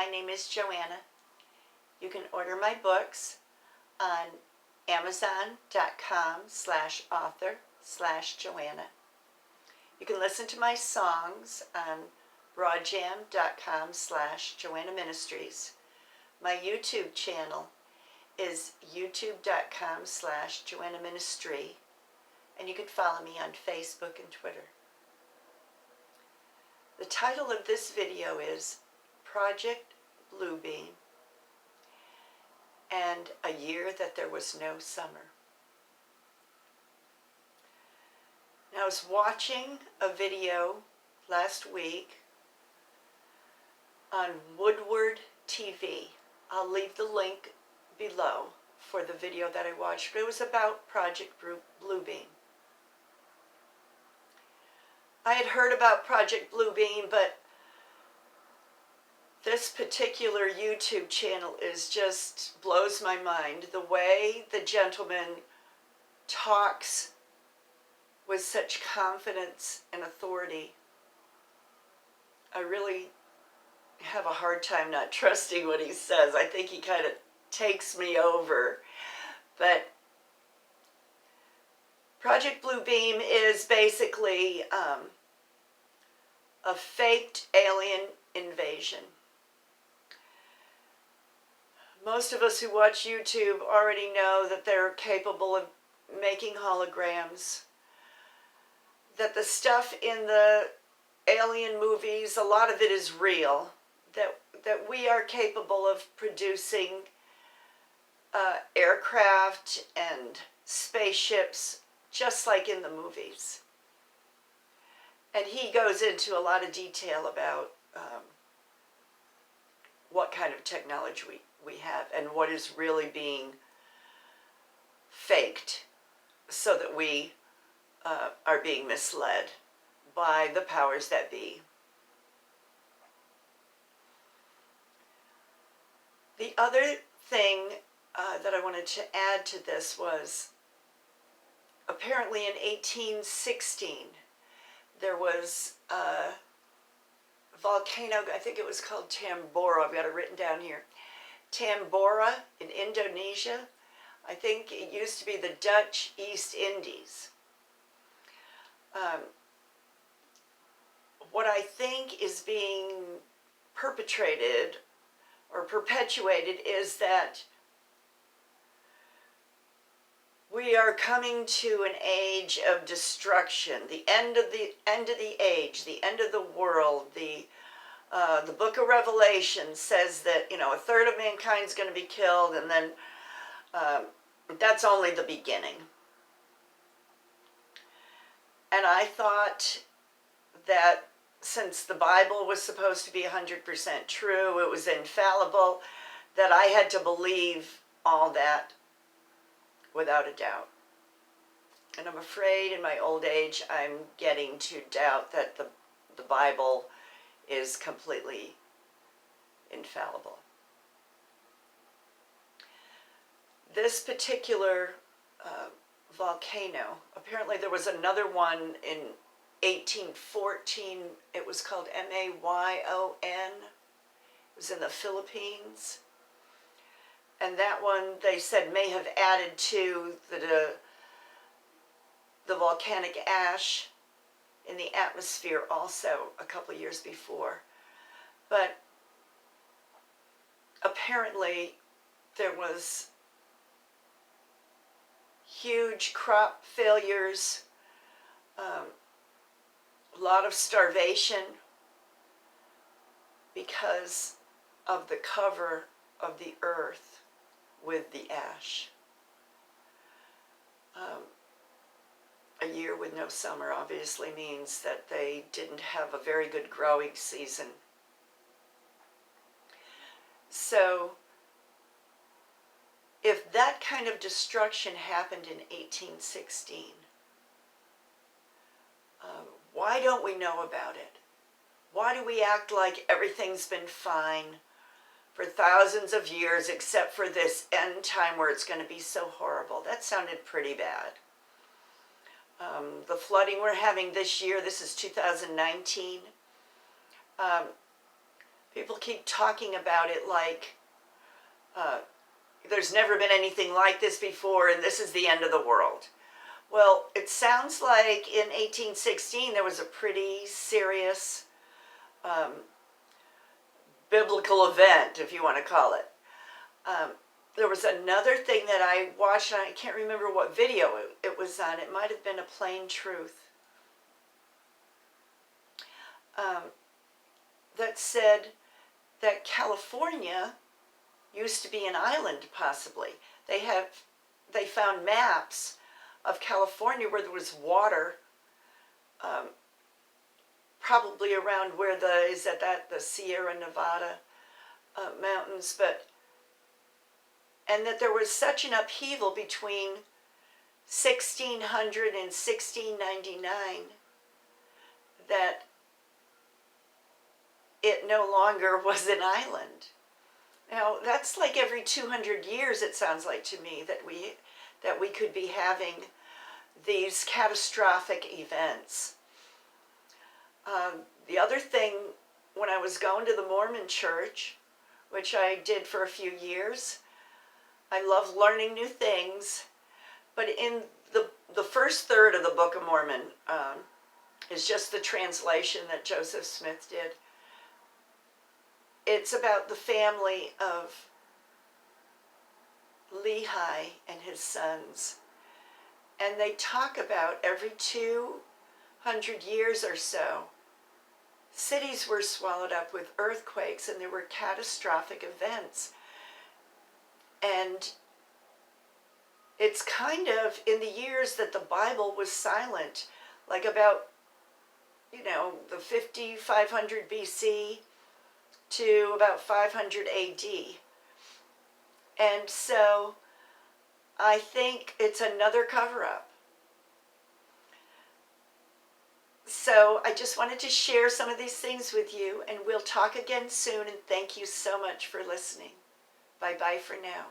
my name is Joanna. You can order my books on amazon.com/author/Joanna. You can listen to my songs on broadjam.com/Joanna Ministries. My YouTube channel is youtube.com/Joanna Ministry, and you can follow me on Facebook and Twitter. The title of this video is Project Bluebeam and a Year That There Was No Summer. Now, I was watching a video last week on WoodwardTV. I'll leave the link below for the video that I watched, but it was about Project Bluebeam. I had heard about Project Bluebeam, but this particular YouTube channel just blows my mind. The way the gentleman talks with such confidence and authority, I really have a hard time not trusting what he says. I think he kind of takes me over. But Project Bluebeam is basically a faked alien invasion. Most of us who watch YouTube already know that they're capable of making holograms, that the stuff in the alien movies, a lot of it is real, that we are capable of producing aircraft and spaceships just like in the movies. And he goes into a lot of detail about what kind of technology we have and what is really being faked so that we are being misled by the powers that be. The other thing that I wanted to add to this was apparently in 1816 there was a volcano, I think it was called Tambora, I've got it written down here. Tambora in Indonesia. I think it used to be the Dutch East Indies. What I think is being perpetrated or perpetuated is that we are coming to an age of destruction, the end of the age, the end of the world. The book of Revelation says that, a third of mankind is going to be killed, and then that's only the beginning. And I thought that since the Bible was supposed to be 100% true, it was infallible, that I had to believe all that without a doubt. And I'm afraid in my old age I'm getting to doubt that the Bible is completely infallible. This particular volcano, apparently there was another one in 1814. It was called Mayon. It was in the Philippines. And that one, they said, may have added to the volcanic ash in the atmosphere also a couple of years before. But apparently there was huge crop failures, a lot of starvation because of the cover of the earth with the ash. A year with no summer obviously means that they didn't have a very good growing season. So if that kind of destruction happened in 1816, why don't we know about it? Why do we act like everything's been fine for thousands of years except for this end time where it's going to be so horrible? That sounded pretty bad. The flooding we're having this year, this is 2019. People keep talking about it like there's never been anything like this before and this is the end of the world. Well, it sounds like in 1816 there was a pretty serious biblical event, if you want to call it. There was another thing that I watched, and I can't remember what video it was on. It might have been A Plain Truth. That said that California used to be an island, possibly. They found maps of California where there was water, probably around where the Sierra Nevada mountains, and that there was such an upheaval between 1600 and 1699 that it no longer was an island. Now, that's like every 200 years, it sounds like to me, that we could be having these catastrophic events. The other thing, when I was going to the Mormon church, which I did for a few years, I love learning new things, but in the first third of the Book of Mormon is just the translation that Joseph Smith did. It's about the family of Lehi and his sons. And they talk about every 200 years or so, cities were swallowed up with earthquakes and there were catastrophic events. And it's kind of in the years that the Bible was silent, like about, the 500 BC to about 500 AD. And so I think it's another cover-up. So I just wanted to share some of these things with you, and we'll talk again soon, and thank you so much for listening. Bye-bye for now.